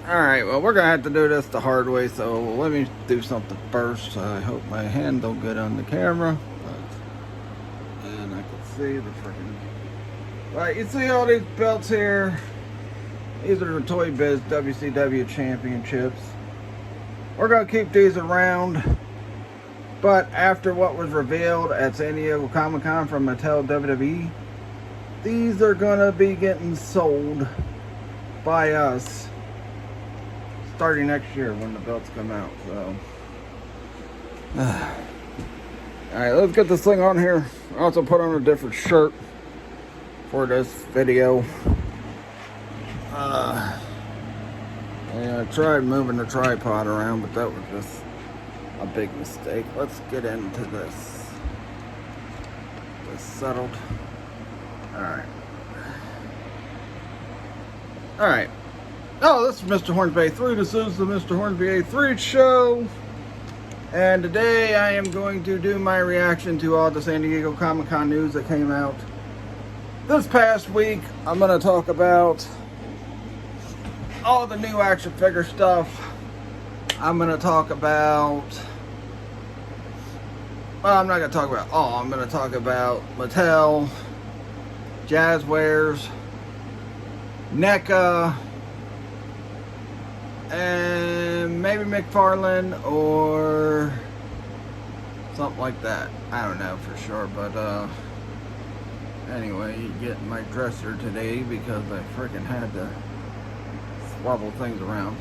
Alright, well, we're going to have to do this the hard way, so let me do something first. I hope my hand don't get on the camera. And I can see the freaking... Right, you see all these belts here? These are the Toy Biz WCW Championships. We're going to keep these around. But after what was revealed at San Diego Comic-Con from Mattel WWE, these are going to be getting sold by us starting next year when the belts come out. So, alright, let's get this thing on here. I also put on a different shirt for this video. I tried moving the tripod around, but that was just a big mistake. Let's get into this. This settled. Alright. Alright. Oh, this is Mr. Hornsby A3. This is the Mr. Hornsby A3 show. And today I am going to do my reaction to all the San Diego Comic-Con news that came out this past week. I'm going to talk about all the new action figure stuff. I'm going to talk about... Well, I'm not going to talk about all. I'm going to talk about Mattel, Jazzwares, NECA, and maybe McFarlane or something like that. I don't know for sure, but anyway, you get my dresser today because I freaking had to swabble things around.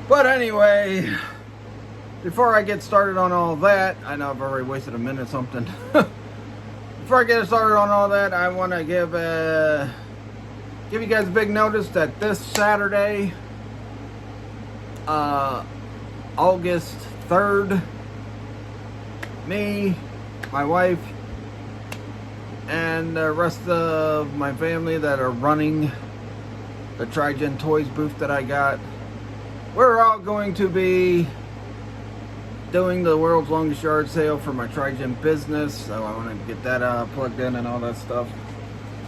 But anyway, before I get started on all that, I know I've already wasted a minute something. Before I get started on all that, I want to give you guys a big notice that this Saturday, August 3rd, me, my wife, and the rest of my family that are running the Trigen Toys booth that I got, we're all going to be doing the world's longest yard sale for my Trigen business. So I want to get that plugged in and all that stuff.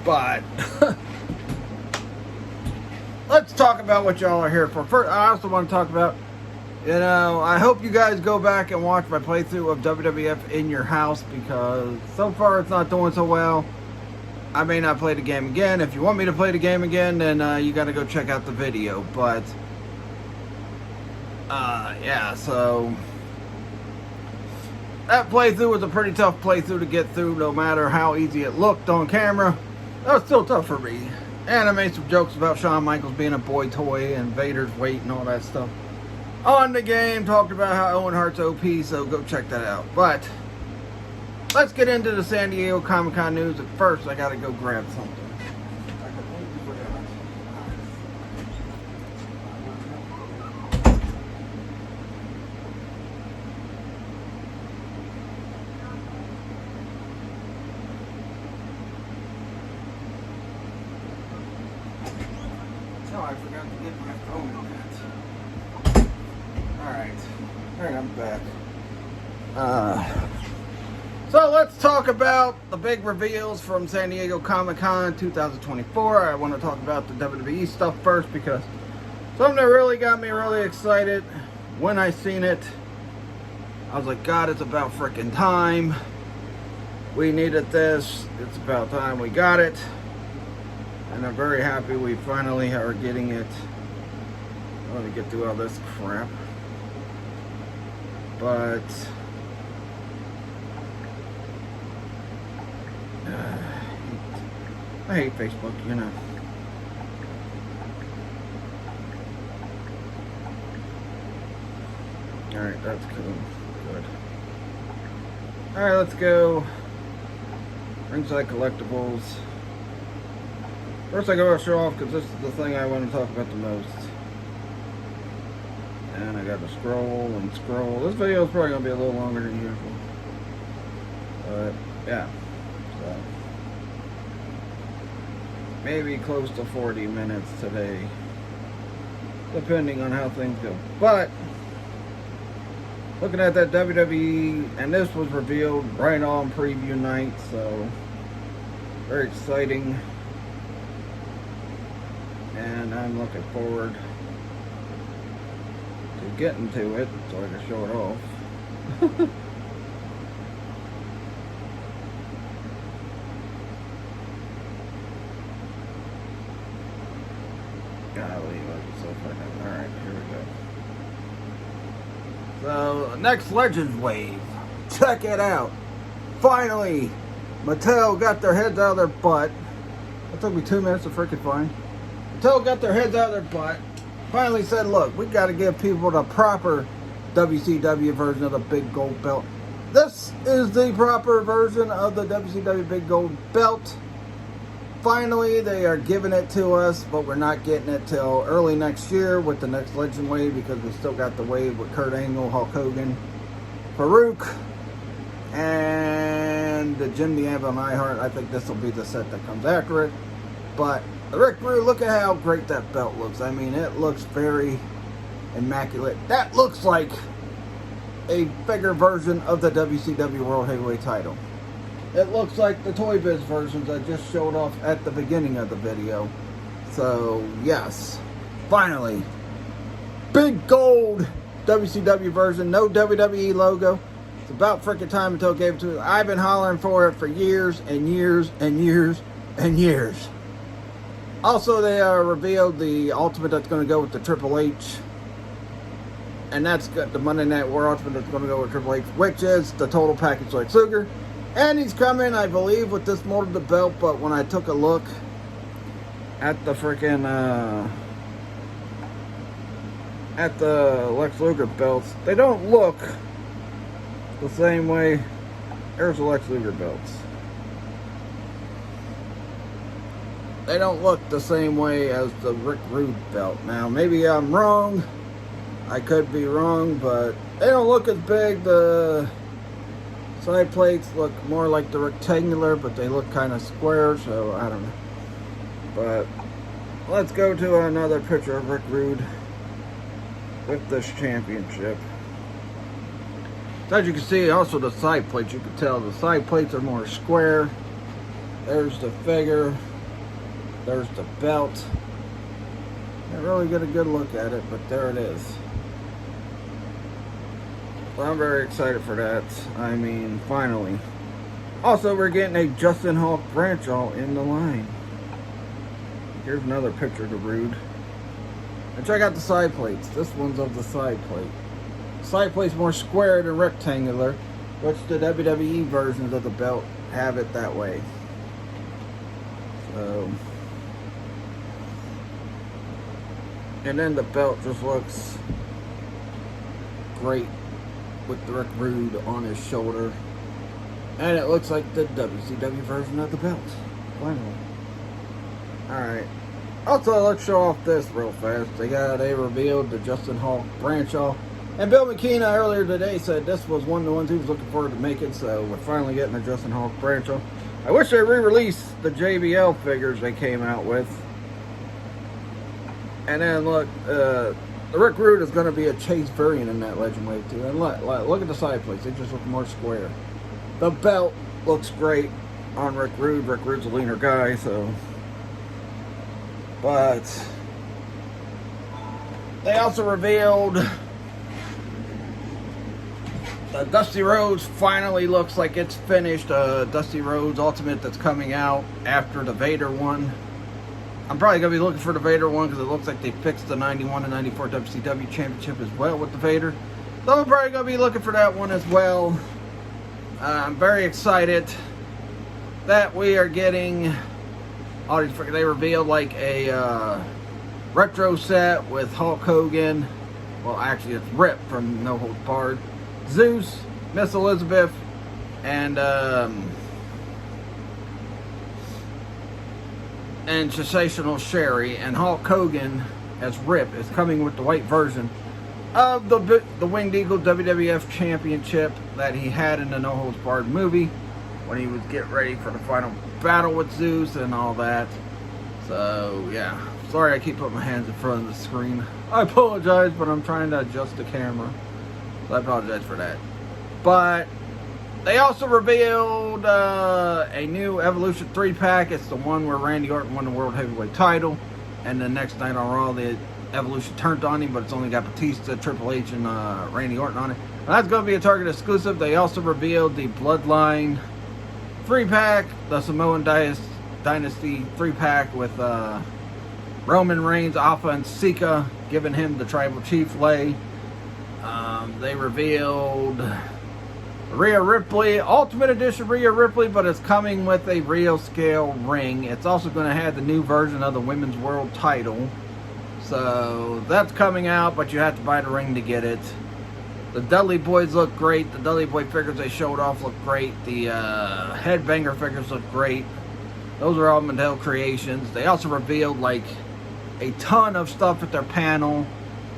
But let's talk about what y'all are here for. First, I also want to talk about, I hope you guys go back and watch my playthrough of WWF in your house, because so far it's not doing so well. I may not play the game again. If you want me to play the game again, then you got to go check out the video. But yeah, so that playthrough was a pretty tough playthrough to get through, no matter how easy it looked on camera. That was still tough for me. And I made some jokes about Shawn Michaels being a boy toy and Vader's weight and all that stuff on the game. Talked about how Owen Hart's OP, so go check that out. But let's get into the San Diego Comic-Con news. At first, I gotta go grab something. Oh, I forgot to get my phone yet. Alright. Alright, I'm back. So let's talk about the big reveals from San Diego Comic-Con 2024. I want to talk about the WWE stuff first, because something that really got me really excited when I seen it. I was like, God, it's about freaking time. We needed this. It's about time we got it. And I'm very happy we finally are getting it. Let me get through all this crap. But I hate Facebook, you know. Alright, that's cool. Good. Alright, let's go. Ringside Collectibles. First I go to show off, because this is the thing I want to talk about the most. And I got to scroll and scroll. This video is probably going to be a little longer than usual. But, yeah. So, maybe close to 40 minutes today. Depending on how things go. But, looking at that WWE, and this was revealed right on preview night, so very exciting. And I'm looking forward actually getting to it so I can show it off. Golly, that's so fucking. Alright, here we go. So, next Legends Wave. Check it out. Finally, Mattel got their heads out of their butt. That took me 2 minutes to freaking find. Mattel got their heads out of their butt. Finally said, look, we got to give people the proper WCW version of the big gold belt. This is the proper version of the WCW big gold belt. Finally, they are giving it to us, but we're not getting it till early next year with the next Legend Wave, because we still got the wave with Kurt Angle, Hulk Hogan, Farouk, and the Jim Diablo and Iheart. I think this will be the set that comes after it. But the Rick Rude, look at how great that belt looks. I mean, it looks very immaculate. That looks like a bigger version of the WCW World Heavyweight title. It looks like the Toy Biz versions I just showed off at the beginning of the video. So, yes. Finally. Big gold WCW version. No WWE logo. It's about freaking time until it gave it to me. I've been hollering for it for years and years and years and years. Also, they revealed the Ultimate that's going to go with the Triple H. And that's got the Monday Night War Ultimate that's going to go with Triple H, which is the Total Package Lex Luger. And he's coming, I believe, with this mold of the belt, but when I took a look at the freaking, at the Lex Luger belts, they don't look the same way. There's the Lex Luger belts. They don't look the same way as the Rick Rude belt. Now, maybe I'm wrong. I could be wrong, but they don't look as big. The side plates look more like the rectangular, but they look kind of square, so I don't know. But let's go to another picture of Rick Rude with this championship. So as you can see, also the side plates, you can tell the side plates are more square. There's the figure. There's the belt. Can't really get a good look at it, but there it is. Well, I'm very excited for that. I mean, finally. Also, we're getting a Justin Hawk Branch-All in the line. Here's another picture of the Rude. And check out the side plates. This one's of the side plate. Side plate's more square than rectangular, which the WWE versions of the belt have it that way. So, and then the belt just looks great with the Rick Rude on his shoulder. And it looks like the WCW version of the belt. Finally. Alright. Also, let's show off this real fast. They revealed the Justin Hawk Branch-All. And Bill McKenna earlier today said this was one of the ones he was looking forward to making. So we're finally getting the Justin Hawk Branch-All. I wish they re-released the JBL figures they came out with. And then look, the Rick Rude is going to be a Chase variant in that Legend Wave too. And look at the side plates; they just look more square. The belt looks great on Rick Rude. Rick Rude's a leaner guy, so. But they also revealed Dusty Rhodes finally looks like it's finished. Dusty Rhodes Ultimate that's coming out after the Vader one. I'm probably going to be looking for the Vader one because it looks like they fixed the 91 and 94 WCW Championship as well with the Vader. So I'm probably going to be looking for that one as well. I'm very excited that we are getting all these. They revealed like a retro set with Hulk Hogan. Well, actually, it's Rip from No Holds Barred, Zeus, Miss Elizabeth, and Sensational Sherry, and Hulk Hogan as Rip is coming with the white version of the Winged Eagle WWF Championship that he had in the No Holds Barred movie when he was getting ready for the final battle with Zeus and all that. So yeah, sorry I keep putting my hands in front of the screen. I apologize, but I'm trying to adjust the camera. So I apologize for that. But they also revealed a new Evolution 3-pack. It's the one where Randy Orton won the World Heavyweight title. And the next night on Raw, Evolution turned on him, but it's only got Batista, Triple H, and Randy Orton on it. And that's going to be a Target exclusive. They also revealed the Bloodline 3-pack, the Samoan Dynasty 3-pack with Roman Reigns, Alpha, and Sika, giving him the Tribal Chief lay. They revealed Rhea Ripley, Ultimate Edition Rhea Ripley, but it's coming with a real scale ring. It's also going to have the new version of the Women's World title. So that's coming out, but you have to buy the ring to get it. The Dudley Boys look great. The Dudley Boy figures they showed off look great. The Headbanger figures look great. Those are all Mattel creations. They also revealed like a ton of stuff at their panel,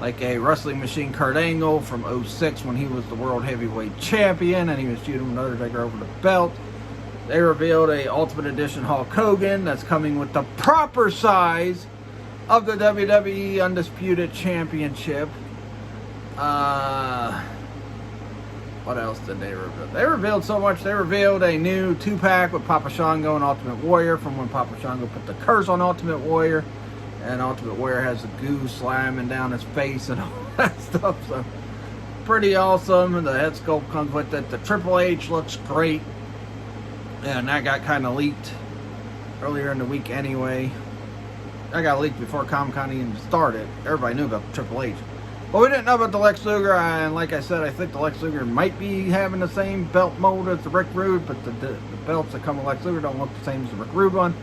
like a Wrestling Machine Kurt Angle from 06 when he was the World Heavyweight Champion and he was feuding with Undertaker over the belt. They revealed a Ultimate Edition Hulk Hogan that's coming with the proper size of the WWE Undisputed Championship. What else did they reveal? They revealed so much. They revealed a new 2-pack with Papa Shango and Ultimate Warrior from when Papa Shango put the curse on Ultimate Warrior. And Ultimate Warrior has the goo slamming down his face and all that stuff. So, pretty awesome. And the head sculpt comes with it. The Triple H looks great. And that got kind of leaked earlier in the week anyway. That got leaked before Comic-Con even started. Everybody knew about the Triple H. But we didn't know about the Lex Luger. And like I said, I think the Lex Luger might be having the same belt mold as the Rick Rude. But the belts that come with Lex Luger don't look the same as the Rick Rude one.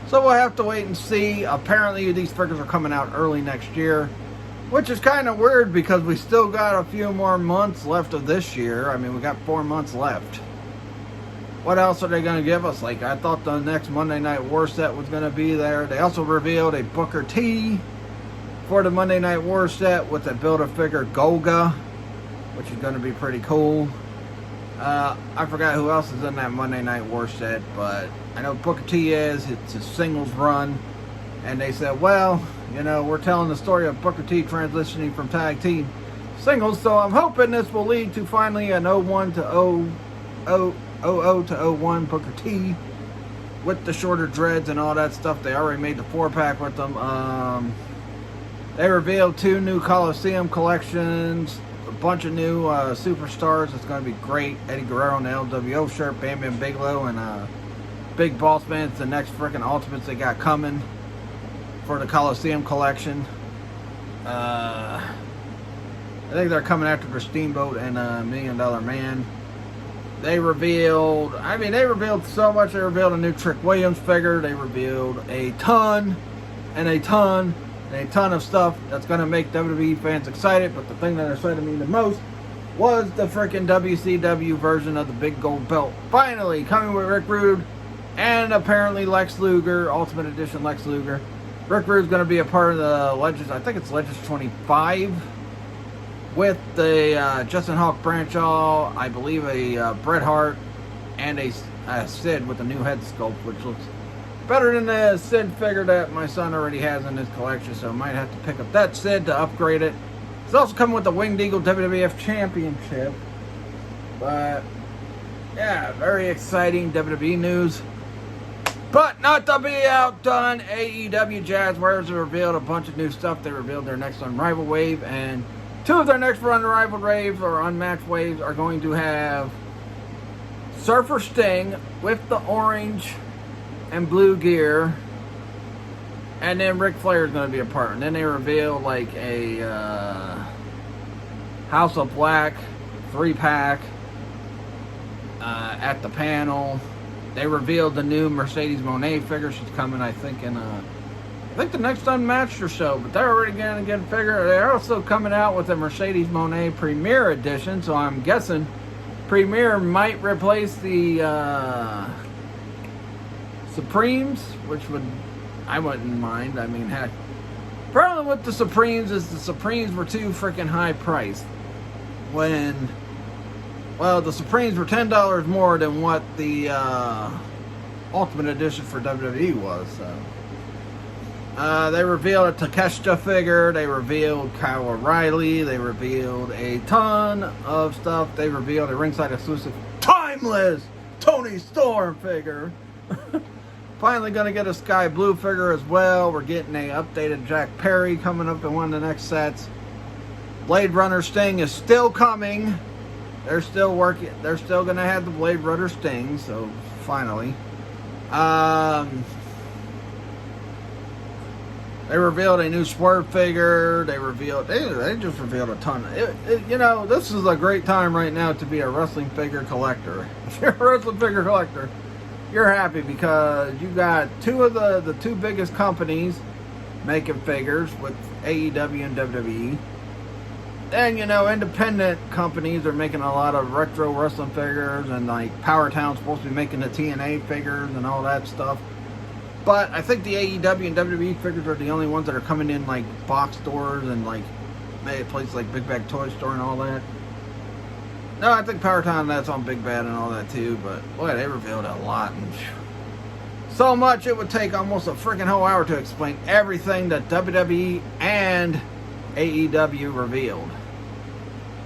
So we'll have to wait and see. Apparently these figures are coming out early next year, which is kind of weird because we still got a few more months left of this year. I mean, we got 4 months left. What else are they going to give us? Like, I thought the next Monday Night War set was going to be there. They also revealed a Booker T for the Monday Night War set with a Build-A-Figure Golga, which is going to be pretty cool. I forgot who else is in that Monday Night War set, but I know Booker T is. It's a singles run. And they said, well, you know, we're telling the story of Booker T transitioning from tag team singles, so I'm hoping this will lead to finally an 01 to 00 to 01 Booker T with the shorter dreads and all that stuff. They already made the 4-pack with them. They revealed 2 new Coliseum collections, a bunch of new superstars. It's going to be great. Eddie Guerrero in the LWO shirt, Bam Bam Bigelow, and Big Boss Man. It's the next freaking Ultimates they got coming for the Coliseum collection. I think they're coming after the Steamboat and $1 Million Man. They revealed so much. They revealed a new Trick Williams figure. They revealed a ton of stuff that's going to make WWE fans excited. But the thing that excited me the most was the freaking WCW version of the big gold belt. Finally coming with Rick Rude and apparently Lex Luger, Ultimate Edition Lex Luger. Rick Rude's going to be a part of the Legends, I think it's Legends 25, with the Justin Hawk Branchaw, I believe a Bret Hart, and a Sid with a new head sculpt, which looks better than the Sid figure that my son already has in his collection, so I might have to pick up that Sid to upgrade it. It's also coming with the Winged Eagle WWF Championship. But, yeah, very exciting WWE news. But not to be outdone, AEW Jazzwares revealed a bunch of new stuff. They revealed their next Unrivaled Wave, and 2 of their next Unrivaled Waves or Unmatched Waves are going to have Surfer Sting with the orange and blue gear, and then Ric Flair is going to be a part. And then they revealed like a House of Black 3-pack at the panel. They revealed the new Mercedes Moné figure. She's coming, I think, the next Unmatched or so, but they're already going to get a figure. They're also coming out with a Mercedes Moné Premier Edition, so I'm guessing Premier might replace the Supremes, which I wouldn't mind. I mean, heck, problem with the Supremes is the Supremes were too freaking high priced. The Supremes were $10 more than what the Ultimate Edition for WWE was. So. They revealed a Takeshita figure. They revealed Kyle O'Reilly. They revealed a ton of stuff. They revealed a ringside exclusive Timeless Tony Storm figure. Finally going to get a sky blue figure as well. We're getting a updated Jack Perry coming up in one of the next sets. Blade Runner Sting is still coming. They're still working. They're still going to have the Blade Runner Sting. So finally, they revealed a new Swerve figure. They just revealed a ton. You know, this is a great time right now to be a wrestling figure collector. If you're a wrestling figure collector, you're happy because you got two of the two biggest companies making figures with AEW and WWE. And, you know, independent companies are making a lot of retro wrestling figures, and like Power Town's supposed to be making the TNA figures and all that stuff. But I think the AEW and WWE figures are the only ones that are coming in like box stores and like places like Big Bag Toy Store and all that. No, I think Power Town, that's on Big Bad and all that too, but boy, they revealed a lot. And so much it would take almost a freaking whole hour to explain everything that WWE and AEW revealed.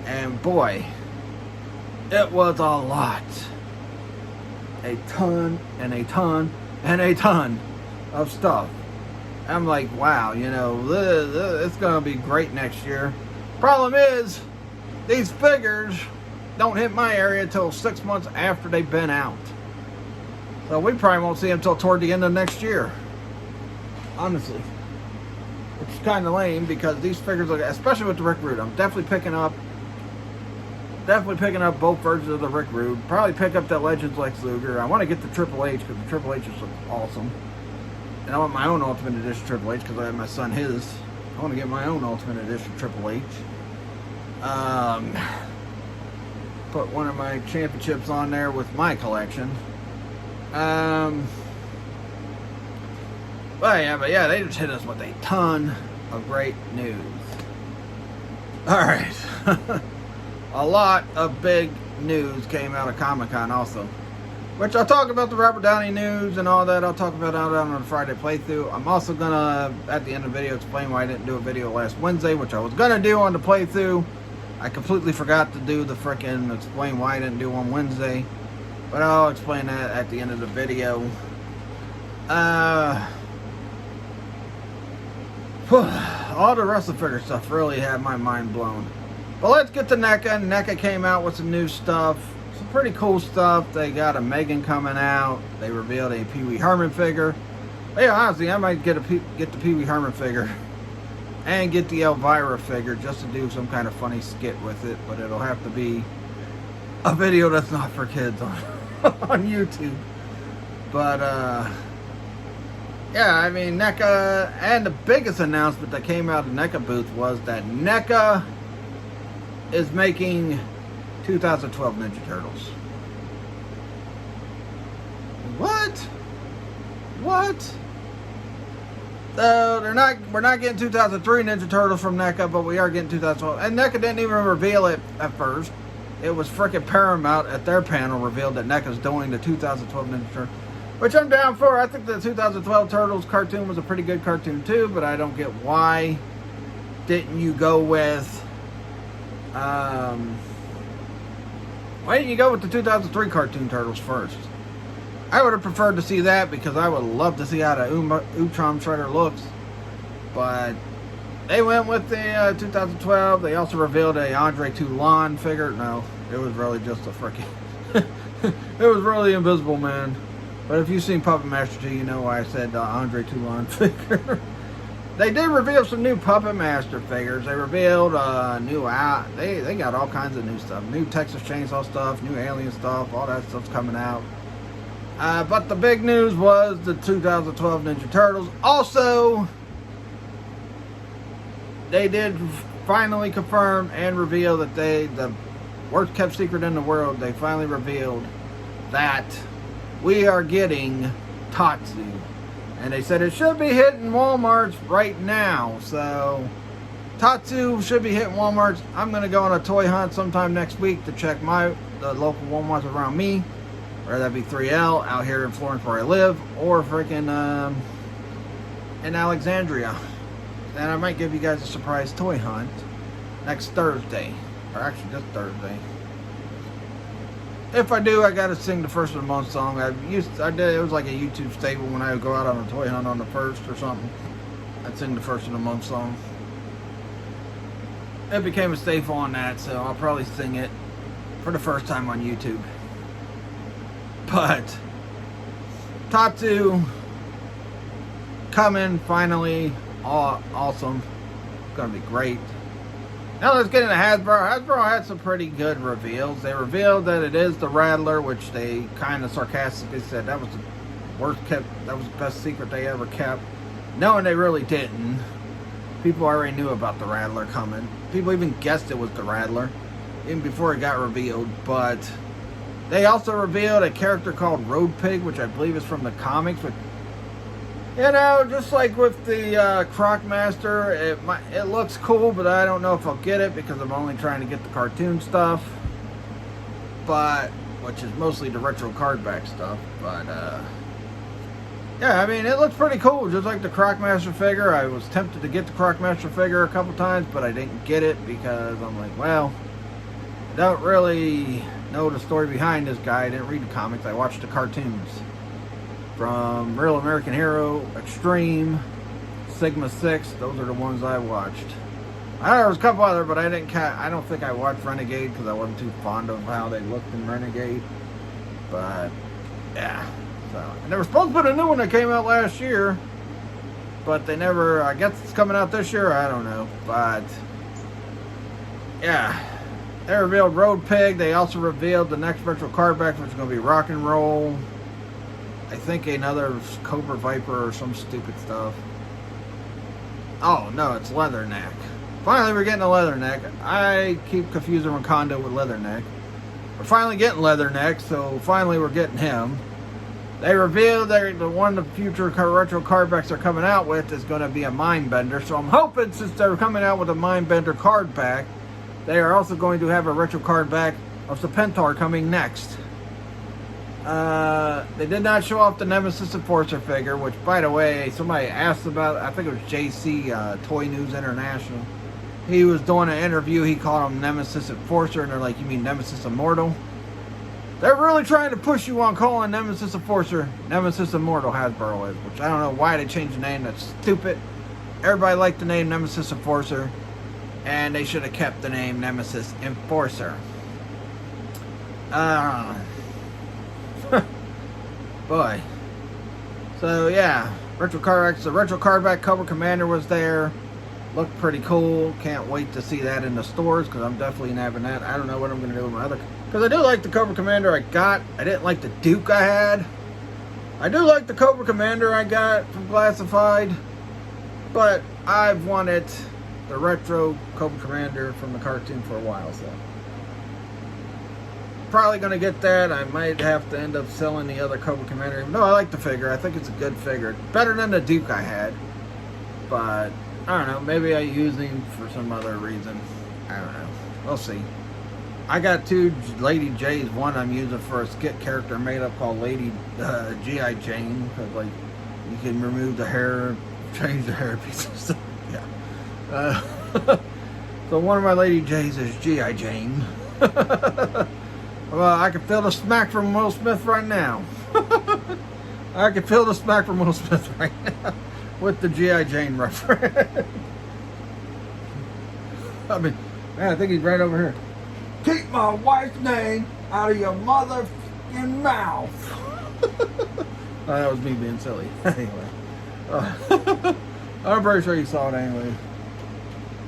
And boy, it was a lot. A ton and a ton and a ton of stuff. I'm like, wow, you know, it's going to be great next year. Problem is, these figures don't hit my area until 6 months after they've been out. So we probably won't see them until toward the end of next year. Honestly. Which is kind of lame because these figures, especially with the Rick Rude, I'm definitely picking up both versions of the Rick Rude. Probably pick up that Legends Lex Luger. I want to get the Triple H because the Triple H is awesome. And I want my own Ultimate Edition Triple H because I have my son his. I want to get my own Ultimate Edition Triple H. Put one of my championships on there with my collection. But yeah, they just hit us with a ton of great news. Alright. A lot of big news came out of Comic-Con also. Which I'll talk about the Robert Downey news and all that. I'll talk about that on the Friday playthrough. I'm also going to, at the end of the video, explain why I didn't do a video last Wednesday, which I was going to do on the playthrough. I completely forgot to do the frickin' explain why I didn't do on Wednesday. But I'll explain that at the end of the video. All the wrestling figure stuff really had my mind blown. But let's get to NECA. NECA came out with some new stuff. Some pretty cool stuff. They got a Megan coming out. They revealed a Pee Wee Herman figure. Hey, honestly, I might get the Pee Wee Herman figure and get the Elvira figure just to do some kind of funny skit with it. But it'll have to be a video that's not for kids on YouTube. But, yeah, I mean, NECA, and the biggest announcement that came out of the NECA booth was that NECA is making 2012 Ninja Turtles. What? We're not getting 2003 Ninja Turtles from NECA, but we are getting 2012. And NECA didn't even reveal it at first. It was freaking Paramount at their panel revealed that NECA's doing the 2012 Ninja Turtles. Which I'm down for. I think the 2012 Turtles cartoon was a pretty good cartoon too, but I don't get why didn't you go with why didn't you go with the 2003 cartoon Turtles first? I would have preferred to see that because I would love to see how the Ultron Shredder looks. But they went with the 2012. They also revealed a Andre Toulon figure. No, it was really just a freaking it was really Invisible Man. But if you've seen Puppet Master 2, you know why I said Andre Toulon figure. They did reveal some new Puppet Master figures. They revealed they got all kinds of new stuff. New Texas Chainsaw stuff, new Alien stuff, all that stuff's coming out. But the big news was the 2012 Ninja Turtles. Also, they did finally confirm and reveal that the worst kept secret in the world, they finally revealed that we are getting Tatsu. And they said it should be hitting Walmart's right now. So, Tatsu should be hitting Walmart's. I'm going to go on a toy hunt sometime next week to check the local Walmart's around me. Whether that be 3L out here in Florence where I live, or freaking in Alexandria. And I might give you guys a surprise toy hunt next Thursday. Or actually this Thursday. if I do, I gotta sing the first of the month song. I did. It was like a YouTube staple when I would go out on a toy hunt on the first or something. I'd sing the first of the month song. It became a staple on that, so I'll probably sing it for the first time on YouTube. But top 2 coming finally. Awesome. It's gonna be great. Now let's get into Hasbro. Hasbro had some pretty good reveals. They revealed that it is the Rattler, which they kind of sarcastically said that was the worst kept, that was the best secret they ever kept. Knowing they really didn't. People already knew about the Rattler coming. People even guessed it was the Rattler, even before it got revealed. But they also revealed a character called Road Pig, which I believe is from the comics. But, you know, just like with the Crocmaster, it looks cool, but I don't know if I'll get it because I'm only trying to get the cartoon stuff. But, which is mostly the retro cardback stuff. But, yeah, I mean, it looks pretty cool, just like the Crocmaster figure. I was tempted to get the Crocmaster figure a couple times, but I didn't get it because I'm like, well, I don't really know the story behind this guy. I didn't read the comics. I watched the cartoons. From Real American Hero, Extreme, Sigma 6, those are the ones I watched. I know there was a couple other, but I don't think I watched Renegade because I wasn't too fond of how they looked in Renegade. But, yeah. So, and there was supposed to be a new one that came out last year, but they never, I guess it's coming out this year, I don't know. But, yeah. They revealed Road Pig. They also revealed the next virtual cardback, which is going to be Rock and Roll. I think another Cobra Viper or some stupid stuff. Oh, no, it's Leatherneck. Finally, we're getting a Leatherneck. I keep confusing Wakanda with Leatherneck. We're finally getting Leatherneck, so finally we're getting him. They revealed that the one of the future retro cardbacks they're coming out with is going to be a Mindbender. So I'm hoping, since they're coming out with a Mindbender card back, they are also going to have a retro card back of Serpentor coming next. They did not show off the Nemesis Enforcer figure, which, by the way, somebody asked about. I think it was JC, Toy News International. He was doing an interview. He called him Nemesis Enforcer, and they're like, you mean Nemesis Immortal? They're really trying to push you on calling Nemesis Enforcer Nemesis Immortal, Hasbro is, which I don't know why they changed the name. That's stupid. Everybody liked the name Nemesis Enforcer, and they should have kept the name Nemesis Enforcer. Boy. So, yeah. The retro cardback Cobra Commander was there. Looked pretty cool. Can't wait to see that in the stores, because I'm definitely nabbing that. I don't know what I'm going to do with my other... Because I do like the Cobra Commander I got. I didn't like the Duke I had. I do like the Cobra Commander I got from Classified. But I've wanted the retro Cobra Commander from the cartoon for a while, so... Probably going to get that. I might have to end up selling the other Cobra Commander. No, I like the figure. I think it's a good figure. Better than the Duke I had. But, I don't know. Maybe I use him for some other reason. I don't know. We'll see. I got 2 Lady J's. One I'm using for a skit character made up called Lady G.I. Jane. Because, like, you can remove the hair, change the hair pieces. Yeah. So one of my Lady J's is G.I. Jane. Well, I can feel the smack from Will Smith right now. I can feel the smack from Will Smith right now with the G.I. Jane reference. I mean, man, I think he's right over here. Keep my wife's name out of your motherfucking mouth. That was me being silly. Anyway. I'm pretty sure you saw it anyway.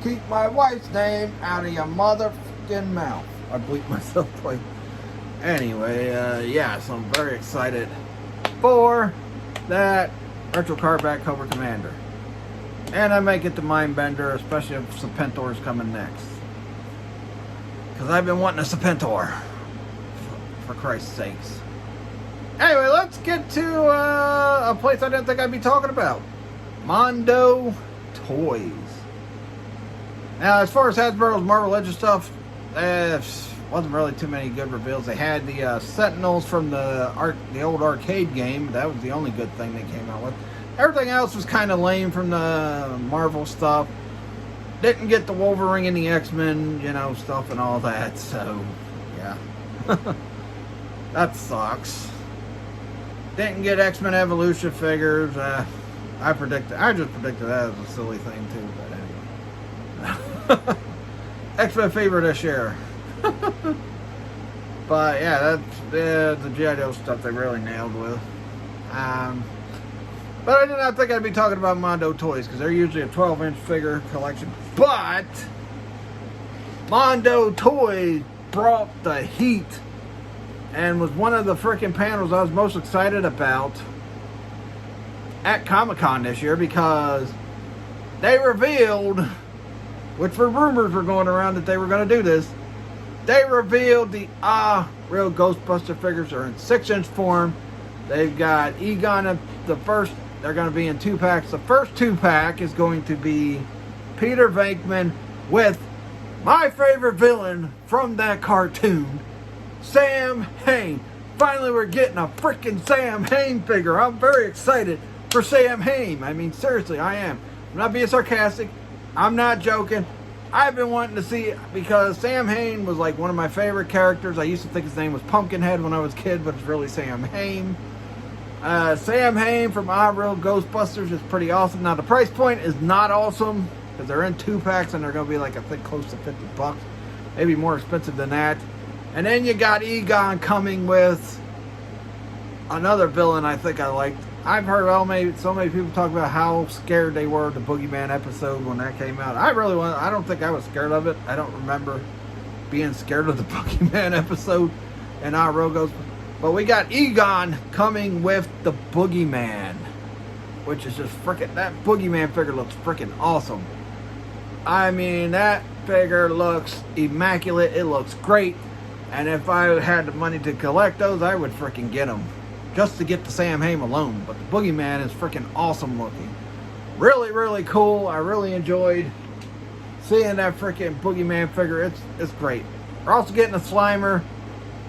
Keep my wife's name out of your motherfucking mouth. I bleeped myself twice. Anyway, yeah, so I'm very excited for that retro cardback Cobra Commander. And I may get the Mindbender, especially if Serpentor is coming next. Because I've been wanting a Serpentor. For Christ's sakes. Anyway, let's get to a place I didn't think I'd be talking about. Mondo Toys. Now, as far as Hasbro's Marvel Legends stuff, wasn't really too many good reveals. They had the Sentinels from the old arcade game. That was the only good thing they came out with. Everything else was kind of lame from the Marvel stuff. Didn't get the Wolverine and the X-Men, stuff and all that. So, yeah. That sucks. Didn't get X-Men Evolution figures. I just predicted that as a silly thing too, but anyway. X-Men fever this year. But yeah, that's the G.I. Joe stuff they really nailed with. But I did not think I'd be talking about Mondo Toys because they're usually a 12-inch figure collection. But Mondo Toys brought the heat and was one of the freaking panels I was most excited about at Comic-Con this year because they revealed, which were rumors were going around that they were going to do this, they revealed the real Ghostbuster figures are in 6-inch form. They've got Egon, the first, they're going to be in 2-packs. The first 2-pack is going to be Peter Venkman with my favorite villain from that cartoon, Sam Hain. Finally, we're getting a freaking Sam Hain figure. I'm very excited for Sam Hain. I mean, seriously, I am. I'm not being sarcastic. I'm not joking. I've been wanting to see it because Sam Hain was like one of my favorite characters. I used to think his name was Pumpkinhead when I was a kid, but it's really Sam Hain. Sam Hain from Our Real Ghostbusters is pretty awesome. Now, the price point is not awesome because they're in 2-packs and they're going to be like, I think, close to $50. Maybe more expensive than that. And then you got Egon coming with another villain I think I liked. I've heard so many people talk about how scared they were of the Boogeyman episode when that came out. I don't think I was scared of it. I don't remember being scared of the Boogeyman episode in Our Real Ghostbusters. But we got Egon coming with the Boogeyman, which is just freaking, that Boogeyman figure looks freaking awesome. I mean, that figure looks immaculate. It looks great. And if I had the money to collect those, I would freaking get them. Just to get the Sam Hain alone. But the Boogeyman is freaking awesome looking. Really, really cool. I really enjoyed seeing that freaking Boogeyman figure. It's great. We're also getting a Slimer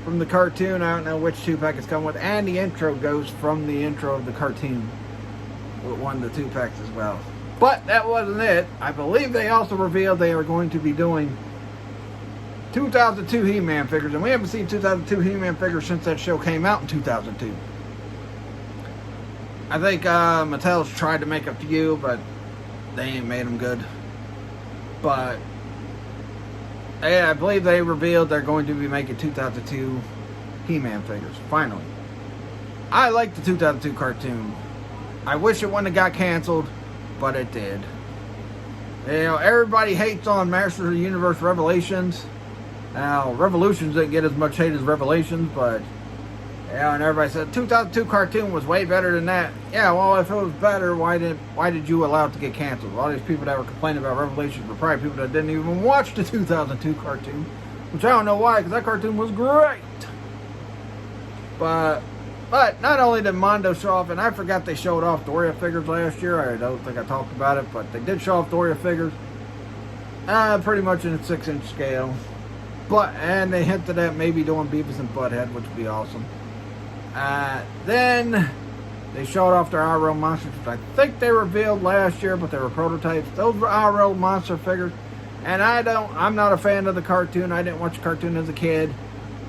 from the cartoon. I don't know which 2-pack it's coming with. And the intro goes from the intro of the cartoon with one of the 2-packs as well. But that wasn't it. I believe they also revealed they are going to be doing 2002 He-Man figures. And we haven't seen 2002 He-Man figures since that show came out in 2002. I think Mattel's tried to make a few, but they ain't made them good. But yeah, I believe they revealed they're going to be making 2002 He-Man figures, finally. I like the 2002 cartoon. I wish it wouldn't have got canceled, but it did. You know, everybody hates on Masters of the Universe Revelations. Now, Revolutions didn't get as much hate as Revelations, but yeah, and everybody said 2002 cartoon was way better than that. Yeah, well, if it was better, why did you allow it to get canceled? A lot of these people that were complaining about Revelations were probably people that didn't even watch the 2002 cartoon, which I don't know why, because that cartoon was great. But not only did Mondo show off, and I forgot they showed off Doria figures last year. I don't think I talked about it, but they did show off Doria figures, pretty much in a 6-inch scale. And they hinted at maybe doing Beavis and Butthead, which would be awesome. Then they showed off their IRL monsters, which I think they revealed last year, but they were prototypes. Those were IRL monster figures, and I'm not a fan of the cartoon. I didn't watch the cartoon as a kid.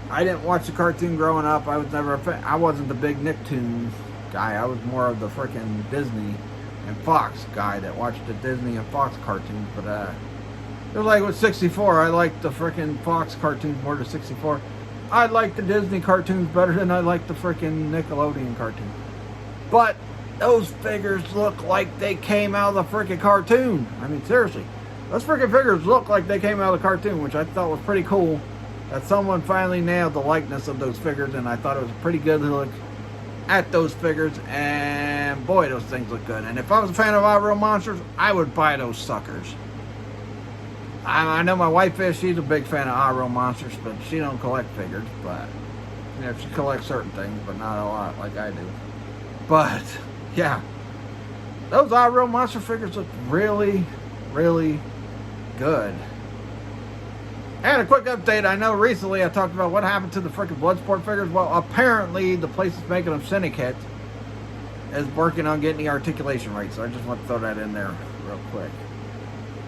I didn't watch the cartoon growing up. I was never a fan. I wasn't the big Nicktoons guy. I was more of the freaking Disney and Fox guy that watched the Disney and Fox cartoons. But it was like with 64. I liked the freaking Fox cartoons more than 64. I like the Disney cartoons better than I like the freaking Nickelodeon cartoons. But those figures look like they came out of the freaking cartoon. I mean, seriously. Those freaking figures look like they came out of the cartoon, which I thought was pretty cool. That someone finally nailed the likeness of those figures, and I thought it was a pretty good look at those figures. And boy, those things look good. And if I was a fan of Our Real Monsters, I would buy those suckers. I know my wife is. She's a big fan of Our Real Monsters, but she don't collect figures. But you know, she collects certain things, but not a lot like I do. But yeah, those Our Real Monster figures look really, really good. And a quick update. I know recently I talked about what happened to the freaking Bloodsport figures. Well, apparently the place that's making them, Syndicate, is working on getting the articulation right. So I just want to throw that in there real quick.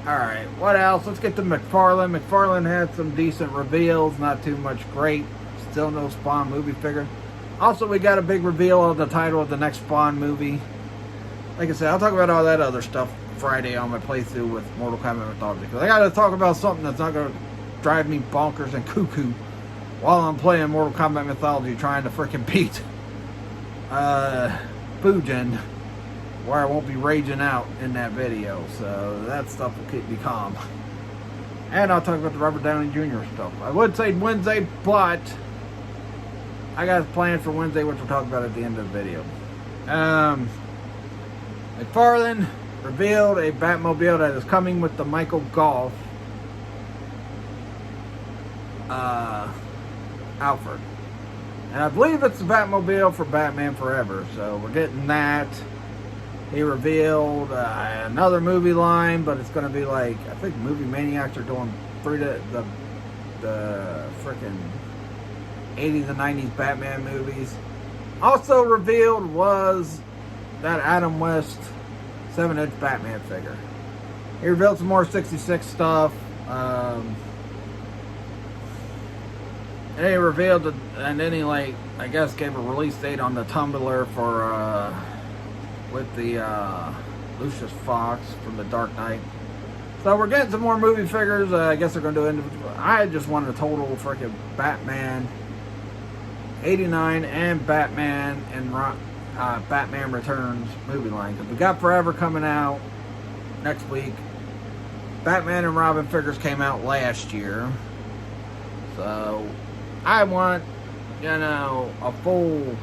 Alright, what else? Let's get to McFarlane. McFarlane had some decent reveals, not too much great Still no Spawn movie figure. Also, we got a big reveal of the title of the next Spawn movie. Like I said, I'll talk about all that other stuff Friday on my playthrough with Mortal Kombat Mythology. Because I got to talk about something that's not going to drive me bonkers and cuckoo while I'm playing Mortal Kombat Mythology, trying to freaking beat Fujin, where I won't be raging out in that video. So that stuff will keep me calm. And I'll talk about the Robert Downey Jr. stuff. I would say Wednesday, but I got plans for Wednesday, which we'll talk about at the end of the video. McFarlane revealed a Batmobile that is coming with the Michael Goff Alfred. And I believe it's the Batmobile for Batman Forever. So we're getting that. He revealed another movie line, but it's going to be like, I think Movie Maniacs are doing through the freaking 80s and 90s Batman movies. Also revealed was that Adam West 7-inch Batman figure. He revealed some more 66 stuff. And he revealed, and then he, like, I guess gave a release date on the Tumblr for, with the Lucius Fox from The Dark Knight. So we're getting some more movie figures. I guess they're going to do individual. I just wanted a total freaking Batman 89 and Batman and Batman Returns movie line. Because we got Forever coming out next week. Batman and Robin figures came out last year. So I want, you know, a full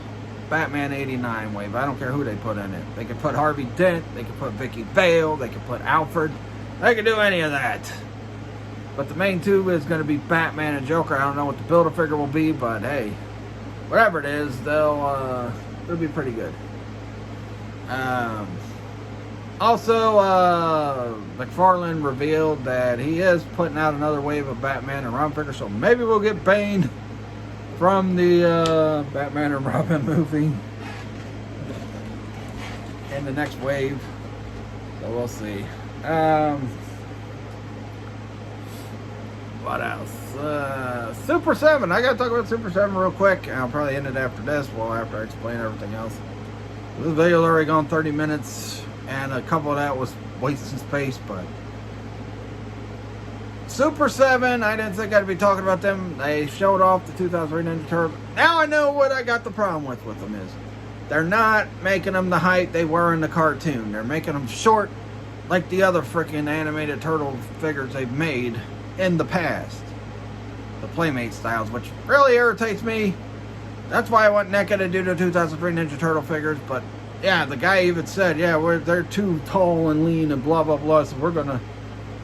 Batman 89 wave. I don't care who they put in it. They could put Harvey Dent. They could put Vicky Vale. They could put Alfred. They could do any of that. But the main two is going to be Batman and Joker. I don't know what the Build-A-Figure will be, but hey, whatever it is, it'll be pretty good. Also, McFarlane revealed that he is putting out another wave of Batman and Robin figures, so maybe we'll get Bane from the Batman and Robin movie in the next wave. So we'll see. What else? Super 7. I gotta talk about Super 7 real quick. I'll probably end it after this, well, after I explain everything else. This video's already gone 30 minutes, and a couple of that was wasting space, but Super 7, I didn't think I'd be talking about them. They showed off the 2003 Ninja Turtles. Now I know what I got the problem with them is. They're not making them the height they were in the cartoon. They're making them short like the other freaking animated turtle figures they've made in the past. The Playmate styles, which really irritates me. That's why I want NECA to do the 2003 Ninja Turtle figures, but yeah, the guy even said, yeah, they're too tall and lean and blah, blah, blah, so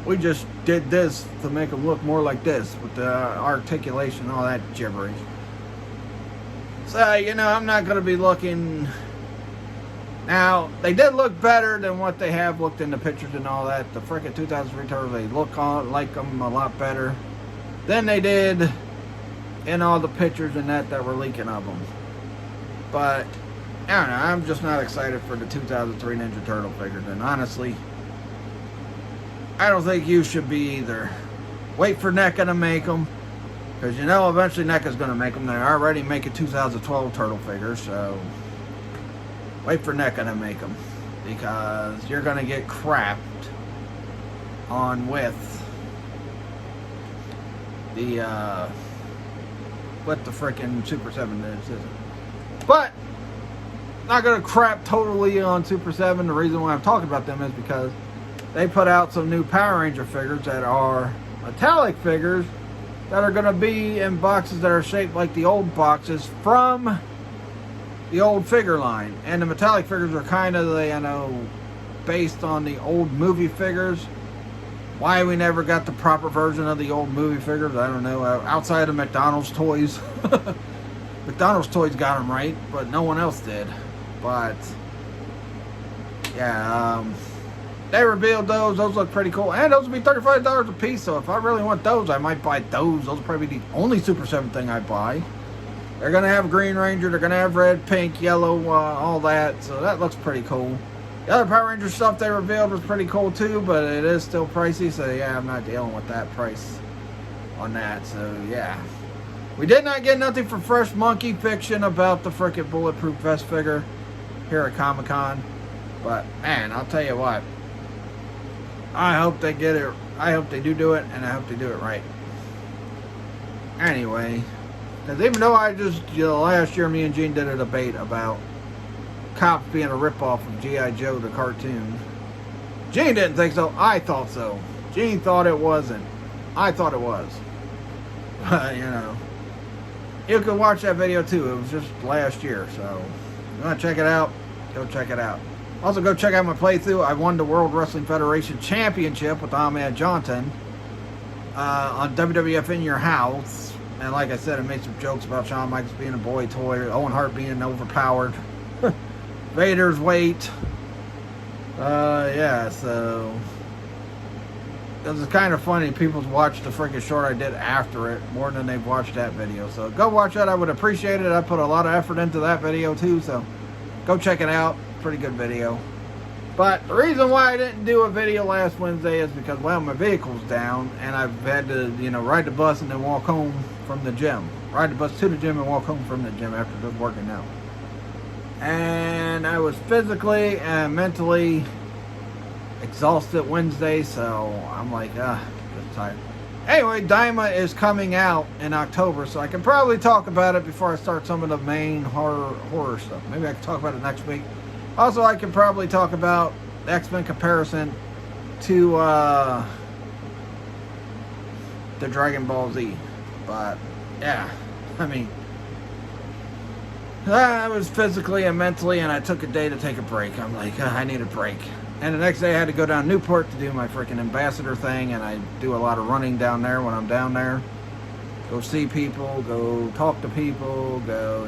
we just did this to make them look more like this with the articulation and all that gibberish. So, you know, I'm not going to be looking. Now, they did look better than what they have looked in the pictures and all that. The freaking 2003 Turtles, they look like them a lot better than they did in all the pictures and that were leaking of them. But, I don't know, I'm just not excited for the 2003 Ninja Turtle figures. And honestly, I don't think you should be either. Wait for NECA to make them. Because you know eventually NECA's going to make them. They're already making 2012 Turtle figures, so wait for NECA to make them. Because you're going to get crapped on with the freaking Super 7 is, isn't it? But not going to crap totally on Super 7. The reason why I'm talking about them is because they put out some new Power Ranger figures that are metallic figures that are going to be in boxes that are shaped like the old boxes from the old figure line. And the metallic figures are kind of, you know, based on the old movie figures. Why we never got the proper version of the old movie figures, I don't know. Outside of McDonald's toys. McDonald's toys got them right, but no one else did. But yeah, they revealed those. Those look pretty cool. And those would be $35 a piece. So if I really want those, I might buy those. Those will probably be the only Super 7 thing I buy. They're going to have Green Ranger. They're going to have red, pink, yellow, all that. So that looks pretty cool. The other Power Ranger stuff they revealed was pretty cool too, but it is still pricey. So yeah, I'm not dealing with that price on that. So yeah. We did not get nothing for Fresh Monkey Fiction about the frickin' Bulletproof Vest figure here at Comic-Con. But, man, I'll tell you what. I hope they get it. I hope they do it, and I hope they do it right. Anyway, because even though I just, last year me and Gene did a debate about Cops being a ripoff of G.I. Joe, the cartoon. Gene didn't think so. I thought so. Gene thought it wasn't. I thought it was. But, you could watch that video too. It was just last year. So, if you want to check it out, go check it out. Also, go check out my playthrough. I won the World Wrestling Federation Championship with Ahmed Johnson on WWF In Your House. And like I said, I made some jokes about Shawn Michaels being a boy toy, Owen Hart being overpowered, Vader's weight. Yeah, so it was kind of funny. People's watched the freaking short I did after it more than they've watched that video. So go watch that. I would appreciate it. I put a lot of effort into that video too. So go check it out. Pretty good video. But the reason why I didn't do a video last Wednesday is because, well, my vehicle's down and I've had to, ride the bus and then walk home from the gym. Ride the bus to the gym and walk home from the gym after just working out. And I was physically and mentally exhausted Wednesday, so I'm like, just tired. Anyway, Daima is coming out in October, so I can probably talk about it before I start some of the main horror stuff. Maybe I can talk about it next week. Also, I can probably talk about the X-Men comparison to the Dragon Ball Z. But, yeah, I was physically and mentally, and I took a day to take a break. I'm like, I need a break. And the next day I had to go down Newport to do my freaking ambassador thing, and I do a lot of running down there when I'm down there. Go see people, go talk to people, go,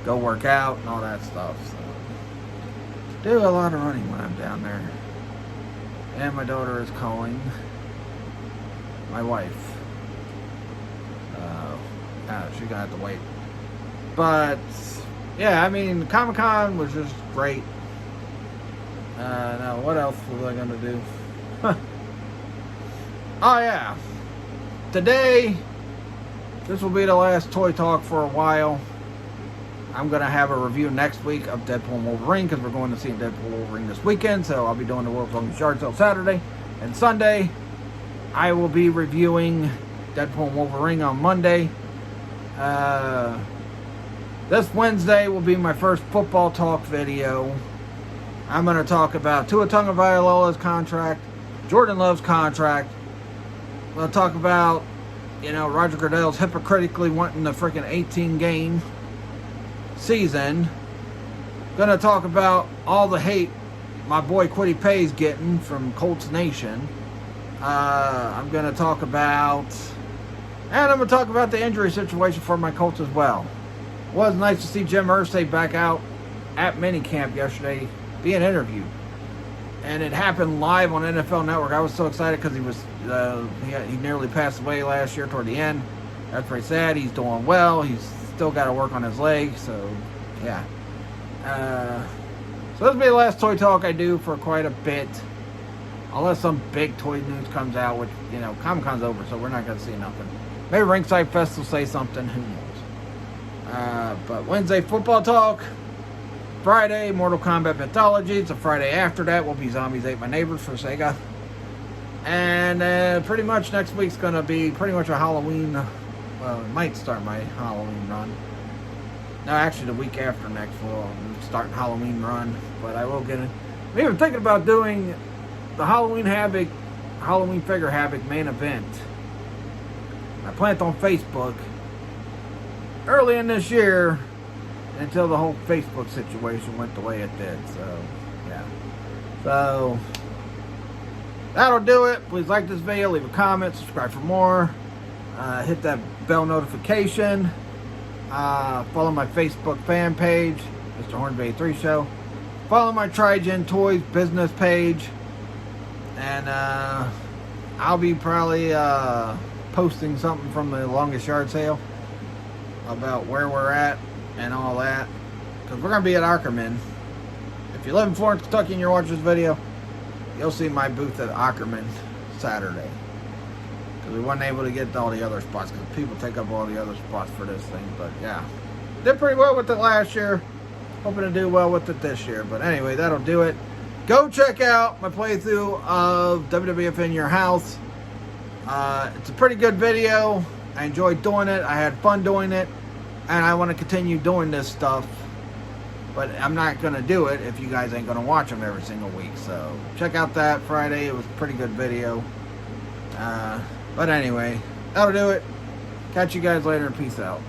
go work out and all that stuff. So, do a lot of running when I'm down there. And my daughter is calling my wife. She's gonna have to wait. But, yeah, Comic-Con was just great. Now, what else was I going to do? Oh, yeah. Today, this will be the last Toy Talk for a while. I'm going to have a review next week of Deadpool and Wolverine because we're going to see Deadpool and Wolverine this weekend. So I'll be doing the World's Longest Yard Sale Saturday. And Sunday, I will be reviewing Deadpool and Wolverine on Monday. This Wednesday will be my first football talk video. I'm going to talk about Tua Tagovailoa's contract, Jordan Love's contract. We'll talk about, Roger Goodell's hypocritically wanting the freaking 18-game season. Going to talk about all the hate my boy Quiddy Pay's getting from Colts Nation. I'm going to talk about, and I'm going to talk about the injury situation for my Colts as well. It was nice to see Jim Irsay back out at minicamp yesterday being interviewed, and it happened live on NFL Network. I was so excited because he was he nearly passed away last year toward the end. That's very sad. He's doing well. He's still got to work on his leg, so yeah. So this will be the last Toy Talk I do for quite a bit, unless some big toy news comes out, which, Comic-Con's over, so we're not going to see nothing. Maybe Ringside Fest will say something, who knows. But Wednesday, football talk. Friday, Mortal Kombat Mythology. It's a Friday after that will be Zombies Ate My Neighbors for Sega. And pretty much next week's going to be pretty much a Halloween, well, it might start my Halloween run. No, actually the week after next we'll start Halloween run, but I will get it. I'm even thinking about doing the Halloween Figure Havoc main event. I planned on Facebook early in this year until the whole Facebook situation went the way it did. So, yeah. So, that'll do it. Please like this video, leave a comment, subscribe for more. Hit that bell notification. Follow my Facebook fan page, Mr. Hornby 3 Show. Follow my Trigen Toys business page. And I'll be probably posting something from the longest yard sale about where we're at and all that, because we're going to be at Ackerman. If you live in Florence, Kentucky and you're watching this video, you'll see my booth at Ackerman Saturday. because we weren't able to get to all the other spots because people take up all the other spots for this thing. But yeah, did pretty well with it last year. Hoping to do well with it this year. But anyway, that'll do it. Go check out my playthrough of WWF In Your House. It's a pretty good video. I enjoyed doing it. I had fun doing it. And I want to continue doing this stuff. But I'm not going to do it if you guys ain't going to watch them every single week. So check out that Friday. It was a pretty good video. But anyway, that'll do it. Catch you guys later and peace out.